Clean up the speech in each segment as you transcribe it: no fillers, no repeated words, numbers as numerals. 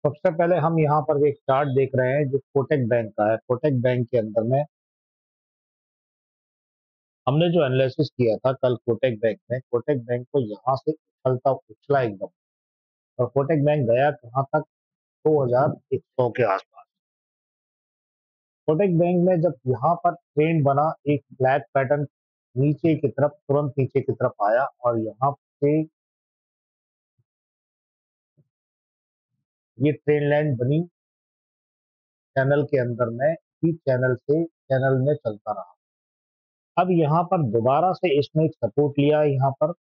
सबसे पहले हम यहाँ पर एक चार्ट देख रहे हैं जो कोटक बैंक का है। कोटक बैंक के अंदर में हमने जो एनालिसिस किया था कल कोटक बैंक में, कोटक बैंक को यहाँ से उछलता उछला एकदम, और कोटक बैंक गया कहाँ तक? 2100 के आसपास। कोटक बैंक में जब यहाँ पर ट्रेंड बना, एक फ्लैग पैटर्न नीचे की तरफ, तुरंत नीचे की तरफ आया और यहाँ से ये ट्रेन लाइन बनी चैनल के अंदर में, ही चैनल से चैनल में चलता रहा। अब यहाँ पर दोबारा से इसने एक सपोर्ट लिया, यहाँ पर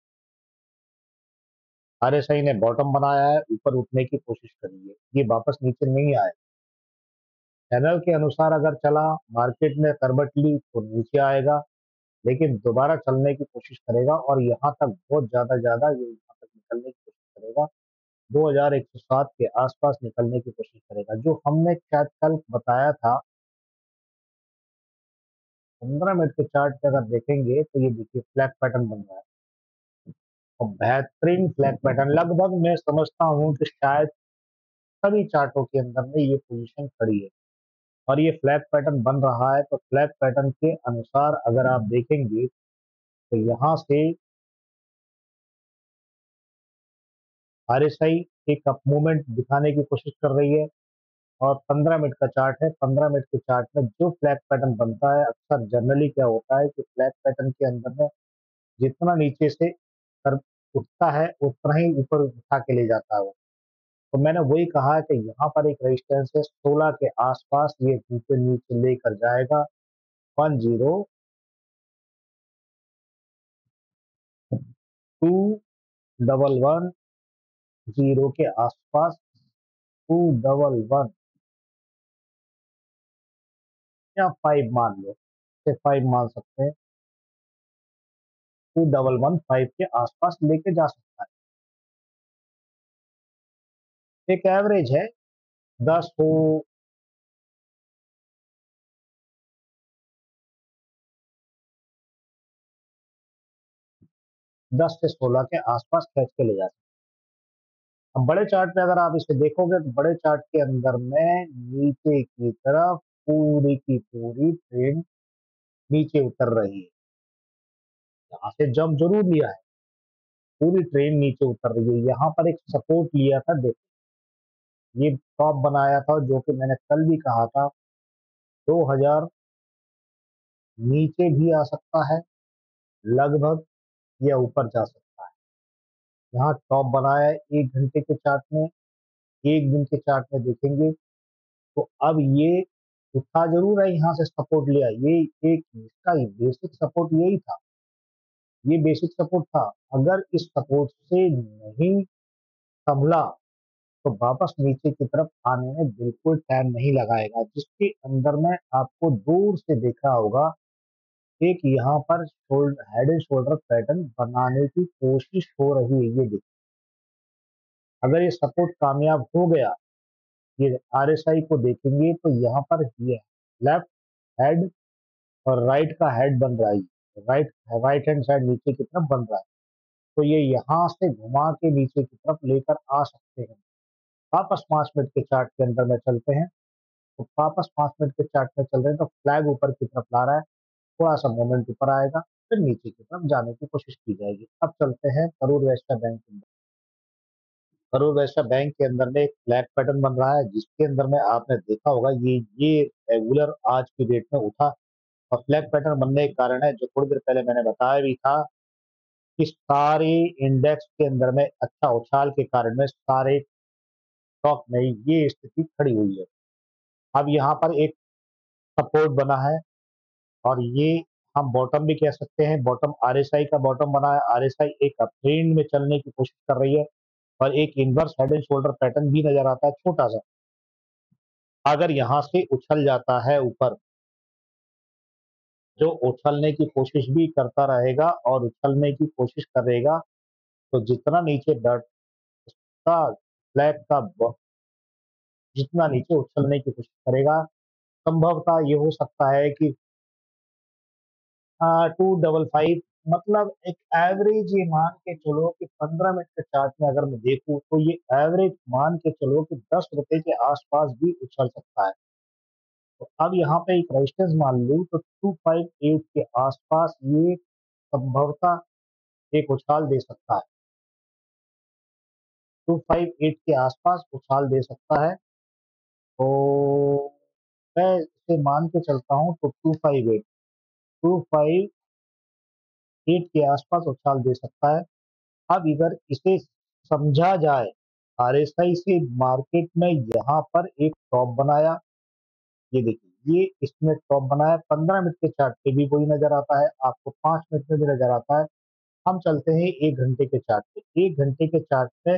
आरएसआई ने बॉटम बनाया है, ऊपर उठने की कोशिश करी है, ये वापस नीचे नहीं आए। चैनल के अनुसार अगर चला, मार्केट ने करवट ली तो नीचे आएगा, लेकिन दोबारा चलने की कोशिश करेगा और यहाँ तक बहुत ज्यादा ये यहाँ तक निकलने की कोशिश करेगा। 2107 के आसपास निकलने की कोशिश करेगा। जो हमने चार्ट कल बताया था, 15 मिनट के चार्ट पे अगर देखेंगे तो ये देखिए फ्लैग पैटर्न बन रहा है और बेहतरीन फ्लैग पैटर्न। लगभग मैं समझता हूँ कि शायद सभी चार्टों के अंदर में ये पोजीशन खड़ी है और ये फ्लैग पैटर्न बन रहा है। तो फ्लैग पैटर्न के अनुसार अगर आप देखेंगे तो यहाँ से आरएसआई एक अप मूवमेंट दिखाने की कोशिश कर रही है और 15 मिनट का चार्ट है। 15 मिनट के चार्ट में जो फ्लैग पैटर्न बनता है, अक्सर जनरली क्या होता है कि फ्लैग पैटर्न के अंदर में जितना नीचे से कर उठता है उतना ही ऊपर उठा के ले जाता है वो। तो मैंने वही कहा कि यहाँ पर एक रेजिस्टेंस है 16 के आसपास, ये नीचे नीचे लेकर जाएगा 1021110 के आसपास, 211 या 5 मान लो, से 5 मान सकते हैं, 2115 के आसपास लेके जा सकता है। एक एवरेज है 10 हो, 10 से 16 के आसपास खींच के ले जा सकते हैं। अब बड़े चार्ट पे अगर आप इसे देखोगे तो बड़े चार्ट के अंदर में नीचे की तरफ पूरी की पूरी ट्रेन नीचे उतर रही है। यहाँ से जंप जरूर लिया है, पूरी ट्रेन नीचे उतर रही है। यहाँ पर एक सपोर्ट लिया था, देखो ये टॉप बनाया था जो कि मैंने कल भी कहा था 2000 नीचे भी आ सकता है लगभग, या ऊपर जा सकता है। यहाँ टॉप बनाया है 1 घंटे के चार्ट में, 1 दिन के चार्ट में देखेंगे तो अब ये उठा जरूर है, यहाँ से सपोर्ट लिया, ये एक इसका बेसिक सपोर्ट यही था, ये बेसिक सपोर्ट था। अगर इस सपोर्ट से नहीं संभला तो वापस नीचे की तरफ आने में बिल्कुल टाइम नहीं लगाएगा, जिसके अंदर में आपको दूर से देखा होगा एक यहाँ पर हेड एंड शोल्डर पैटर्न बनाने की कोशिश हो रही है। ये देखिए, अगर ये सपोर्ट कामयाब हो गया, ये आरएसआई को देखेंगे तो यहाँ पर ये लेफ्ट हेड और राइट का हेड बन रहा है, राइट राइट हैंड साइड नीचे की तरफ बन रहा है। तो ये यहाँ से घुमा के नीचे की तरफ लेकर आ सकते हैं। वापस 5 मिनट के चार्ट के अंदर में चलते हैं, तो वापस 5 मिनट के चार्ट में चल रहे हैं तो फ्लैग ऊपर की तरफ ला रहा है, थोड़ा सा मोमेंट ऊपर आएगा, फिर नीचे की तरफ जाने की कोशिश की जाएगी। अब चलते हैं करूर वैश्य बैंक के अंदर। करूर वैश्य बैंक के अंदर में एक फ्लैग पैटर्न बन रहा है, जिसके अंदर में आपने देखा होगा ये रेगुलर आज की डेट में उठा और फ्लैग पैटर्न बनने के कारण है, जो थोड़ी देर पहले मैंने बताया भी था कि सारे इंडेक्स के अंदर में अच्छा उछाल के कारण में सारे स्टॉक में ये स्थिति खड़ी हुई है। अब यहाँ पर एक सपोर्ट बना है और ये हम बॉटम भी कह सकते हैं, बॉटम आरएसआई का बॉटम बना है। आरएसआई एक अपट्रेंड में चलने की कोशिश कर रही है और एक inverse head and shoulder pattern भी नजर आता है छोटा सा। अगर यहाँ से उछल जाता है ऊपर, जो उछलने की कोशिश भी करता रहेगा और उछलने की कोशिश करेगा, तो जितना नीचे बैठता फ्लैग का जितना नीचे उछलने की कोशिश करेगा, संभवतः ये हो सकता है कि 255 मतलब एक एवरेज ये मान के चलो कि 15 मिनट के चार्ट में अगर मैं देखूँ तो ये एवरेज मान के चलो कि ₹10 के आस-पास भी उछल सकता है। तो अब यहाँ पे एक रेजिस्टेंस मान लूँ तो 258 के आस-पास ये संभवतः एक उछाल दे सकता है। 258 के आस-पास उछाल दे सकता है। तो मैं इसे मान के चलता हूँ तो 258 के आस-पास उछाल दे सकता है। अब अगर इसे समझा जाए, आरएसआई से मार्केट में यहाँ पर एक टॉप बनाया, ये देखिए, ये इसने टॉप बनाया, 15 मिनट के चार्ट पे भी वही नज़र आता है, आपको 5 मिनट में भी नज़र आता है। हम चलते हैं 1 घंटे के चार्ट पे। 1 घंटे के चार्ट पे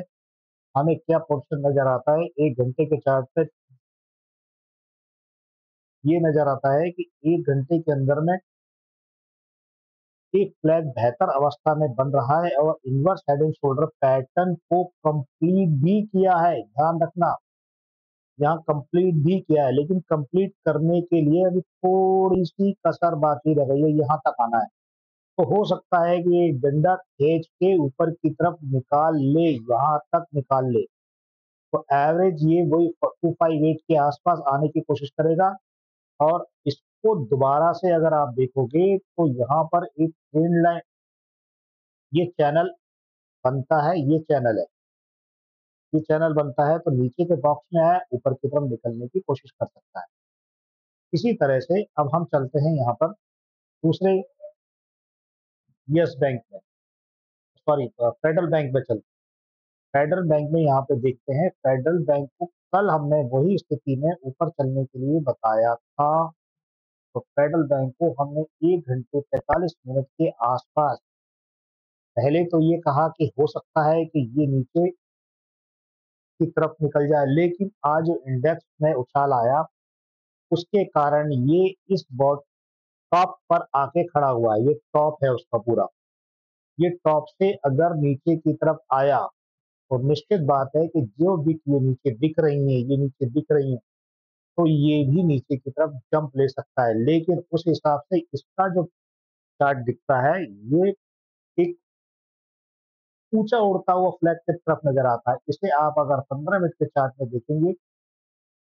हमें क्या पोज़ीशन नज़र आता है? 1 घंटे के चार्ट पे ये नज़र आता है कि 1 घंटे के अंदर में एक फ्लैग बेहतर अवस्था में बन रहा है और inverse head and shoulder pattern को कंप्लीट भी किया है। ध्यान रखना, यहाँ कंप्लीट भी किया है, लेकिन कंप्लीट करने के लिए अभी थोड़ी-सी कसर बाकी रह गई है, यहाँ तक आना है। तो हो सकता है कि ये डंडा खींच के ऊपर की तरफ निकाल ले, यहाँ तक निकाल ले। तो एवरेज ये वही 258 के आस-पास आने की कोशिश करेगा और इसको दोबारा से अगर आप देखोगे तो यहाँ पर एक ट्रेंड लाइन, ये चैनल बनता है, ये चैनल है। ये चैनल बनता है तो नीचे के बॉक्स में आया, ऊपर की तरफ निकलने की कोशिश कर सकता है। इसी तरह से अब हम चलते हैं यहाँ पर दूसरे यस बैंक में, सॉरी फेडरल बैंक में चलते हैं। फेडरल बैंक में यहाँ पे देखते हैं, फेडरल बैंक को कल हमने वही स्थिति में ऊपर चलने के लिए बताया था। तो फेडरल बैंक को हमने 1 घंटे 45 मिनट के आसपास पहले तो ये कहा कि हो सकता है कि ये नीचे की तरफ निकल जाए, लेकिन आज जो इंडेक्स में उछाल आया उसके कारण ये इस बॉट टॉप पर आके खड़ा हुआ है। ये टॉप है उसका पूरा। ये टॉप से अगर नीचे की तरफ आया तो निश्चित बात है कि जो भी ये नीचे दिख रही हैं, ये नीचे दिख रही हैं, तो ये भी नीचे की तरफ जंप ले सकता है। लेकिन उस हिसाब से इसका जो चार्ट दिखता है, ये एक ऊँचा उड़ता हुआ फ्लैग की तरफ नज़र आता है। इसे आप अगर 15 मिनट के चार्ट में देखेंगे,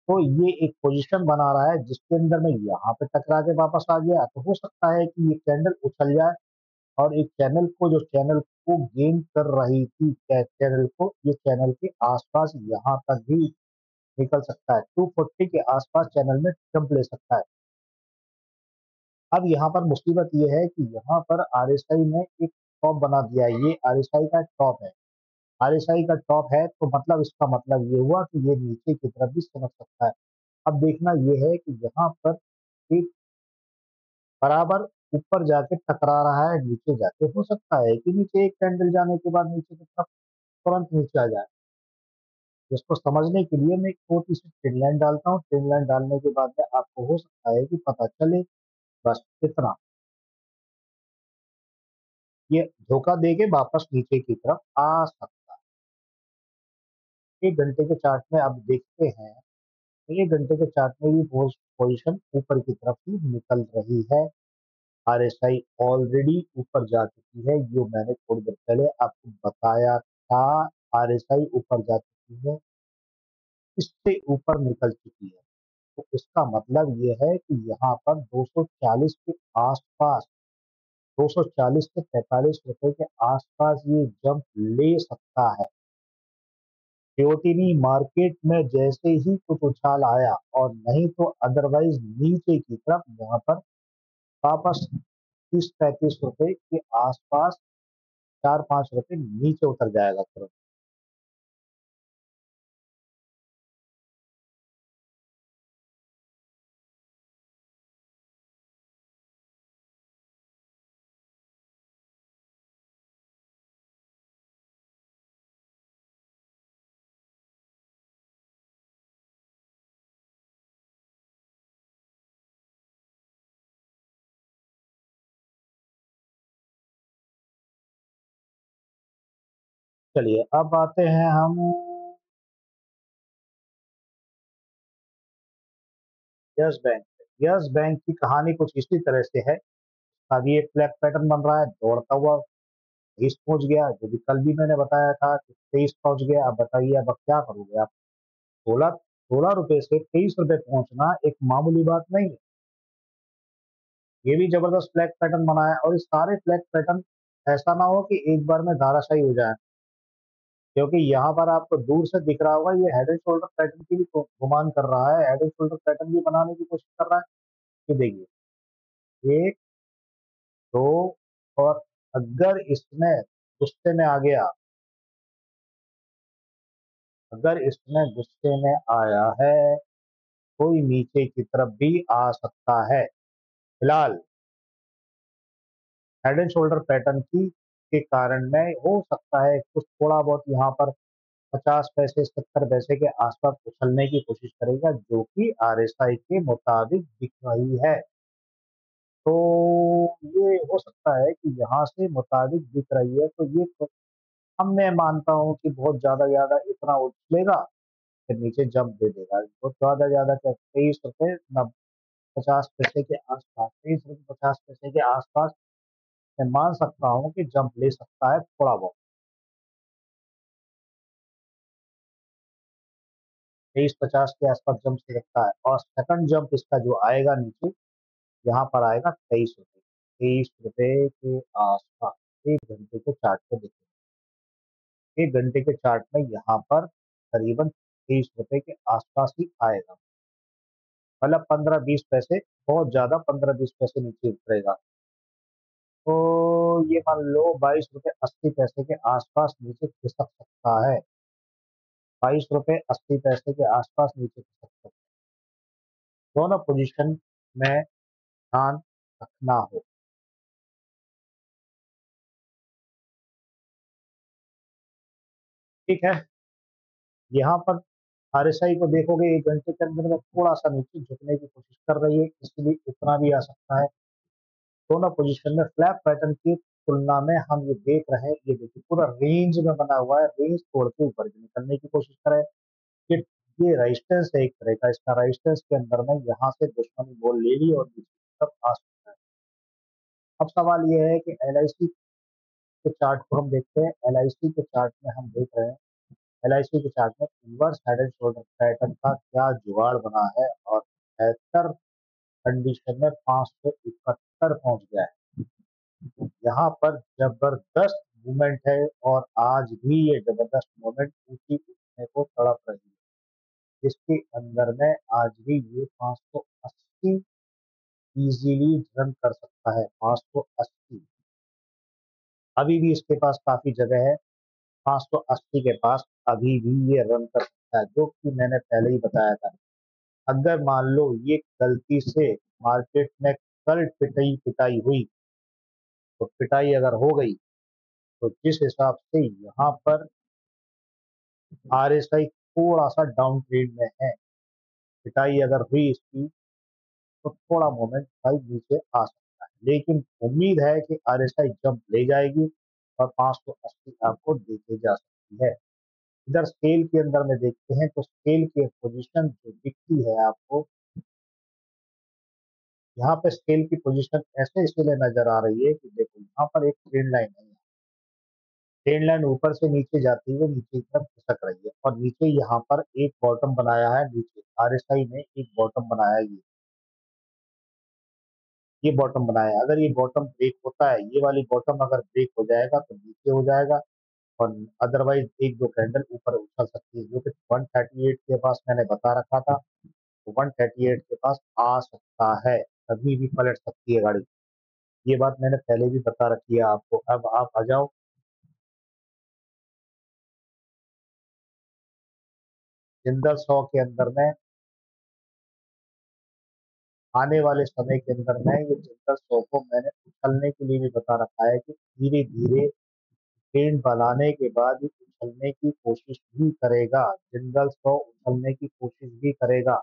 तो ये एक पोज़ीशन बना रहा है जिसके अंदर में यहाँ पे टकरा के वापस आ गया। तो हो सकता है कि ये कैंडल उछल जाए और एक चैनल को, जो चैनल को गेन कर रही थी, चैनल को, ये चैनल के आसपास यहाँ तक भी निकल सकता है। 240 के आसपास चैनल में जंप ले सकता है। अब यहाँ पर मुसीबत ये है कि यहाँ पर आरएसआई ने एक टॉप बना दिया है। ये आरएसआई का टॉप है। आरएसआई का टॉप है तो मतलब इसका मतलब ये हुआ कि ये नीचे की तरफ भी समझ सकता है। अब देखना ये है कि यहाँ पर एक बराबर ऊपर जाके टकरा रहा है, नीचे जाके हो सकता है कि नीचे एक कैंडल जाने के बाद नीचे की तरफ तुरंत नीचे आ जाए। इसको समझने के लिए मैं एक छोटी-सी ट्रेड लाइन डालता हूँ। ट्रेड लाइन डालने के बाद में आपको हो सकता है कि पता चले, बस इतना। ये धोखा दे के वापस नीचे की तरफ आ सकता है। 1 घंटे के चार्ट में अब देखते हैं, 1 घंटे के चार्ट में भी पोज़ीशन ऊपर की तरफ ही निकल रही है। आरएसआई ऑलरेडी ऊपर जा चुकी है, जो मैंने थोड़ी देर पहले आपको बताया था। आरएसआई ऊपर जा चुकी है, इससे ऊपर निकल चुकी है। तो इसका मतलब ये है कि यहाँ पर 240 के आसपास, 240 से 45 रुपए के आसपास ये जंप ले सकता है। सीओटीनी मार्केट में जैसे ही कुछ उछाल आया और नहीं तो अदरवाइज नीचे की तरफ यहाँ पर वापस 30-35 रुपए के आसपास 4-5 रुपए नीचे उतर जाएगा तुरंत। चलिए अब आते हैं हम यस बैंक पे। यस बैंक की कहानी कुछ इसी तरह से है। अभी एक फ्लैग पैटर्न बन रहा है दौड़ता हुआ 20 पहुंच गया, जो कि कल भी मैंने बताया था कि 23 पहुंच गया। अब बताइए अब क्या करोगे आप? 16 रुपए से 23 रुपए पहुंचना एक मामूली बात नहीं है। ये भी जबरदस्त फ्लैग पैटर्न बना है, और इस सारे फ्लैग पैटर्न ऐसा ना हो कि एक बार में धाराशायी हो जाए, क्योंकि यहाँ पर आपको दूर से दिख रहा होगा ये हेड एंड शोल्डर पैटर्न की भी गुमान कर रहा है, हेड एंड शोल्डर पैटर्न भी बनाने की कोशिश कर रहा है। ये देखिए, एक, दो, और अगर इसमें गुस्से में आ गया, अगर इसमें गुस्से में आया है, कोई नीचे की तरफ भी आ सकता है। फिलहाल हेड एंड शोल्डर पैटर्न की के कारण में हो सकता है कुछ थोड़ा बहुत यहाँ पर 50 पैसे 70 पैसे के आसपास उछलने की कोशिश करेगा, जो कि आरएसआई के मुताबिक दिख रही है। तो ये हो सकता है कि यहाँ से मुताबिक दिख रही है, तो ये तो हम मैं मानता हूँ कि बहुत ज्यादा इतना उछलेगा, फिर नीचे जंप दे देगा। बहुत ज्यादा क्या, 23 रुपए 50 पैसे के आसपास, 23 रुपए 50 पैसे के आसपास मैं मान सकता हूँ कि जंप ले सकता है थोड़ा बहुत। 23-50 के आसपास जंप ले सकता है, और सेकंड जंप इसका जो आएगा नीचे, यहाँ पर आएगा 23 रुपए, 23 रुपए के आसपास। 1 घंटे के चार्ट को देखिए, 1 घंटे के चार्ट में यहाँ पर करीबन 23 रुपए के आसपास ही आएगा। मतलब 15-20 पैसे, बहुत ज्यादा 15-20 पैसे नीचे उतरेगा। तो ये मान लो 22 रुपए 80 पैसे के आसपास नीचे खिसक सकता है। 22 रुपए 80 पैसे के आसपास नीचे खिसक सकता है। दोनों पोजीशन में ध्यान रखना हो। ठीक है, यहाँ पर आरएसआई को देखोगे 1 घंटे के अंदर में थोड़ा सा नीचे झुकने की कोशिश कर रही है, इसलिए इतना भी आ सकता है। दोनों पोजीशन में फ्लैग पैटर्न की तुलना में हम ये देख रहे हैं, ये देखिए पूरा रेंज में बना हुआ है, रेंज तोड़ के ऊपर की निकलने की कोशिश करे। ये ये रेजिस्टेंस है एक तरह का, इसका रेजिस्टेंस के अंदर में यहाँ से दुश्मनी बोल ले ली और नीचे की तरफ आ सकता है। अब सवाल ये है कि एलआईसी के चार्ट को हम देखते हैं। एलआईसी के चार्ट में हम देख रहे हैं, एलआईसी के चार्ट में inverse head and shoulder pattern का क्या जुगाड़ बना है, और बेहतर कंडीशन में 571 पहुंच गया है। यहाँ पर जबरदस्त मूवमेंट है, और आज भी ये जबरदस्त मूवमेंट ऊंची उठने को तड़प रही है। इसके अंदर में आज भी ये 580 इजीली रन कर सकता है। 580 अभी भी इसके पास काफी जगह है। 580 के पास अभी भी ये रन कर सकता है, जो कि मैंने पहले ही बताया था। अगर मान लो ये गलती से मार्केट में कल पिटाई पिटाई हुई, तो पिटाई अगर हो गई, तो जिस हिसाब से यहाँ पर आरएसआई थोड़ा सा डाउन ट्रेड में है, पिटाई अगर हुई इसकी, तो थोड़ा मोमेंट भाई नीचे आ सकता है, लेकिन उम्मीद है कि आरएसआई जंप ले जाएगी और 580 आपको देखे जा सकती है। इधर स्केल के अंदर में देखते हैं, तो स्केल की पोजीशन जो दिखती है आपको, यहाँ पे स्केल की पोजीशन ऐसे इसलिए नजर आ रही है कि देखो यहाँ पर एक ट्रेंड लाइन है, ट्रेंड लाइन ऊपर से नीचे जाती हुई नीचे की तरफ खिसक रही है, और नीचे यहाँ पर एक बॉटम बनाया है, नीचे आरएसआई ने एक बॉटम बनाया है, ये बॉटम बनाया है। अगर ये बॉटम ब्रेक होता है, ये वाली बॉटम अगर ब्रेक हो जाएगा तो नीचे हो जाएगा, और अदरवाइज एक दो कैंडल ऊपर उछल सकती है, जो कि 138 के पास मैंने बता रखा था। तो 138 के पास आ सकता है, कभी भी पलट सकती है गाड़ी। ये बात मैंने पहले भी बता रखी है आपको। अब आप आ जाओ जिंदल 100 के अंदर में, आने वाले समय के अंदर में ये जिंदल 100 को मैंने उछलने के लिए भी बता रखा है कि धीरे धीरे ट्रेंड बनाने के बाद ये उछलने की कोशिश भी करेगा, जिंदल 100 उछलने की कोशिश भी करेगा।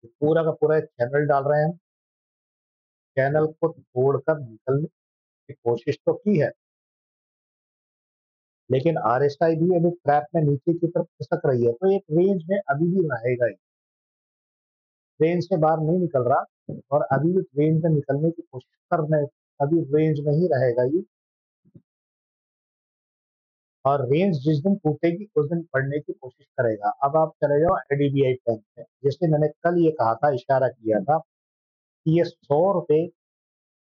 पूरा का पूरा एक चैनल डाल रहे हैं हम, चैनल को तोड़कर निकलने की कोशिश तो की है, लेकिन आरएसआई भी अभी ट्रैप में नीचे की तरफ खिसक रही है, तो एक रेंज में अभी भी रहेगा ही, रेंज से बाहर नहीं निकल रहा और अभी भी रेंज में निकलने की कोशिश कर रहे, अभी रेंज में ही रहेगा ये, और रेंज जिस दिन टूटेगी उस दिन बढ़ने की कोशिश करेगा। अब आप चले जाओ एडीबीआई बैंक में, जैसे मैंने कल ये कहा था, इशारा किया था कि ये 100 रुपए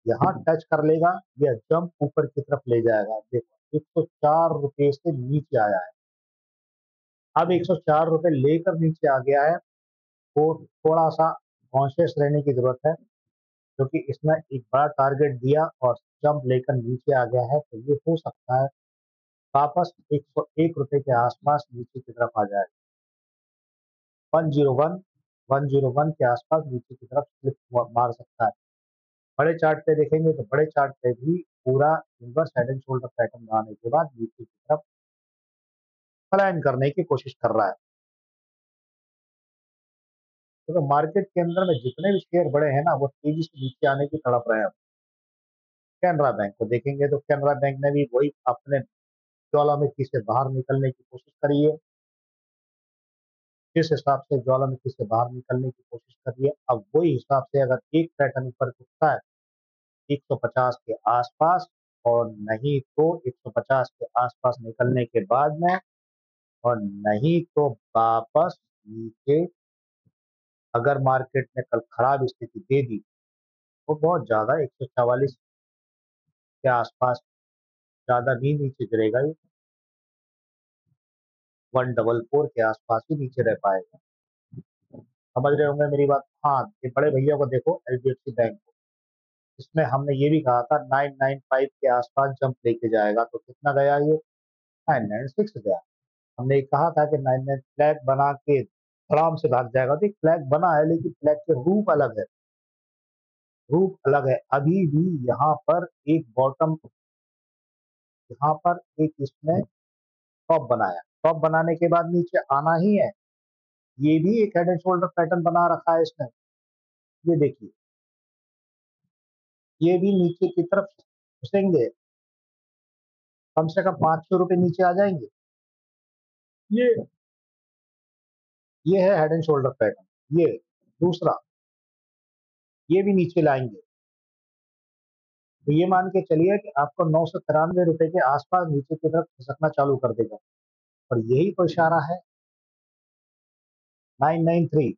यहाँ टच कर लेगा, यह जंप ऊपर की तरफ ले जाएगा। देखो 104 रुपए से नीचे आया है, अब 104 रुपए लेकर नीचे आ गया है, तो थोड़ा सा कॉन्शियस रहने की जरूरत है, क्योंकि इसने एक बड़ा टारगेट दिया और जंप लेकर नीचे आ गया है, तो ये हो सकता है वापस 101 रुपए के आसपास नीचे की तरफ आ जाए, 101 101 के आसपास नीचे की तरफ स्लिप मार सकता है। बड़े चार्ट पे देखेंगे तो बड़े चार्ट पे भी पूरा inverse head and shoulder pattern बनाने के बाद नीचे की तरफ पलायन करने की कोशिश कर रहा है। तो मार्केट के अंदर में जितने भी शेयर बड़े हैं ना, वो तेजी से नीचे आने की तड़प रहे हैं। कैनरा बैंक को देखेंगे तो कैनरा बैंक ने भी वही अपने ज्वालामुखी से बाहर निकलने की कोशिश करी है, जिस हिसाब से ज्वालामुखी से बाहर निकलने की कोशिश करी है, अब वही हिसाब से अगर एक पैटर्न ऊपर उठता है 150 के आसपास, और नहीं तो 150 के आसपास निकलने के बाद में, और नहीं तो वापस नीचे, अगर मार्केट ने कल खराब स्थिति दे दी तो बहुत ज्यादा 144 के आसपास, ज्यादा भी नीचे गिरेगा ये, 144 के आसपास ही नीचे रह पाएगा। समझ रहे होंगे मेरी बात। हाँ, ये बड़े भैया को देखो, एचडीएफसी बैंक को, इसमें हमने ये भी कहा था 995 के आसपास जंप लेके जाएगा, तो कितना गया ये, 996 गया। हमने कहा था कि 99 फ्लैग बना के आराम से भाग जाएगा, तो एक फ्लैग बना है, लेकिन फ्लैग के रूप अलग है, रूप अलग है। अभी भी यहाँ पर एक बॉटम, यहाँ पर एक इसने टॉप बनाया, टॉप बनाने के बाद नीचे आना ही है, ये भी एक हेड एंड शोल्डर पैटर्न बना रखा है इसने। ये देखिए, ये भी नीचे की तरफ घुसेंगे, कम से कम 500 रुपए नीचे आ जाएंगे। ये ये है हेड एंड शोल्डर पैटर्न। ये दूसरा, ये भी नीचे लाएंगे, तो ये मान के चलिए कि आपको 993 रुपए के आसपास नीचे की तरफ खिसकना चालू कर देगा, और यही तो इशारा है 993,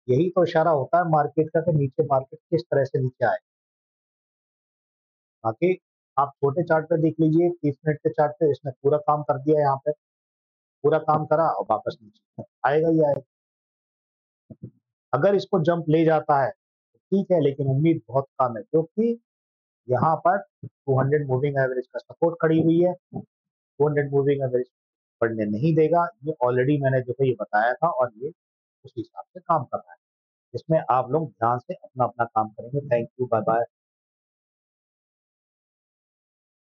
यही तो इशारा होता है मार्केट का कि नीचे मार्केट किस तरह से नीचे आए। बाकी आप छोटे चार्ट पे देख लीजिए, 30 मिनट के चार्ट पे इसने पूरा काम कर दिया, यहाँ पे पूरा काम करा और वापस नीचे आएगा ही आएगा। अगर इसको जंप ले जाता है तो ठीक है, लेकिन उम्मीद बहुत कम है, क्योंकि यहाँ पर 200 मूविंग एवरेज का सपोर्ट खड़ी हुई है, 200 मूविंग एवरेज बढ़ने नहीं देगा, ये ऑलरेडी मैंने जो है ये बताया था, और ये उस हिसाब से काम कर रहा है। इसमें आप लोग ध्यान से अपना अपना काम करेंगे। Thank you, bye bye.